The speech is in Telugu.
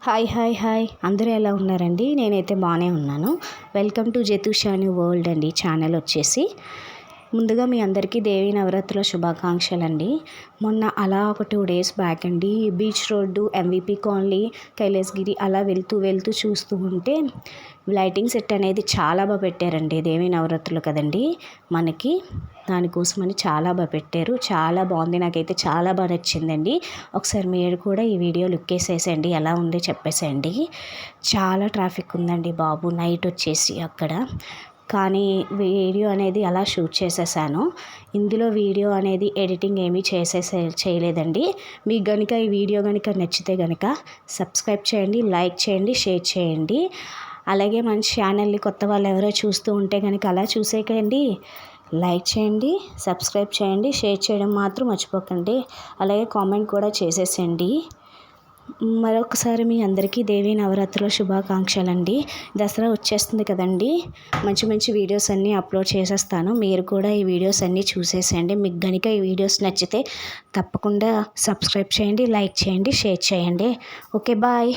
హాయ్ అందరూ ఎలా ఉన్నారండి? నేనైతే బాగానే ఉన్నాను. వెల్కమ్ టు జతుషాని వరల్డ్ అండి. ఛానల్ వచ్చేసి ముందుగా మీ అందరికీ దేవీ నవరాత్రుల శుభాకాంక్షలండి. మొన్న అలా ఒక 2 days బ్యాక్ అండి beach road, MVP colony, Kailasagiri అలా వెళ్తూ చూస్తూ ఉంటే లైటింగ్ సెట్ అనేది చాలా బాగా పెట్టారండి. దేవీ నవరాత్రులు కదండి మనకి, దానికోసమని చాలా బాగా పెట్టారు. చాలా బాగుంది, నాకైతే చాలా బాగా నచ్చిందండి. ఒకసారి మీరు కూడా ఈ వీడియో లుక్ వేసేసండి, ఎలా ఉంది చెప్పేసండి. చాలా ట్రాఫిక్ ఉందండి బాబు నైట్ వచ్చేసి అక్కడ. కానీ వీడియో అనేది అలా షూట్ చేసేసాను. ఇందులో వీడియో అనేది ఎడిటింగ్ ఏమీ చేయలేదండి. మీకు కనుక ఈ వీడియో కనుక నచ్చితే కనుక సబ్స్క్రైబ్ చేయండి, లైక్ చేయండి, షేర్ చేయండి. అలాగే మన ఛానల్ని కొత్త వాళ్ళు ఎవరో చూస్తూ ఉంటే కనుక అలా చూసేకండి, లైక్ చేయండి, సబ్స్క్రైబ్ చేయండి, షేర్ చేయడం మాత్రం మర్చిపోకండి. అలాగే కామెంట్ కూడా చేసేసండి. మరొకసారి మీ అందరికీ దేవీ నవరాత్రుల శుభాకాంక్షలండి. దసరా వచ్చేస్తుంది కదండి, మంచి వీడియోస్ అన్నీ అప్లోడ్ చేసేస్తాను. మీరు కూడా ఈ వీడియోస్ అన్నీ చూసేసండి. మీకు కనుక ఈ వీడియోస్ నచ్చితే తప్పకుండా సబ్స్క్రైబ్ చేయండి, లైక్ చేయండి, షేర్ చేయండి. Okay bye.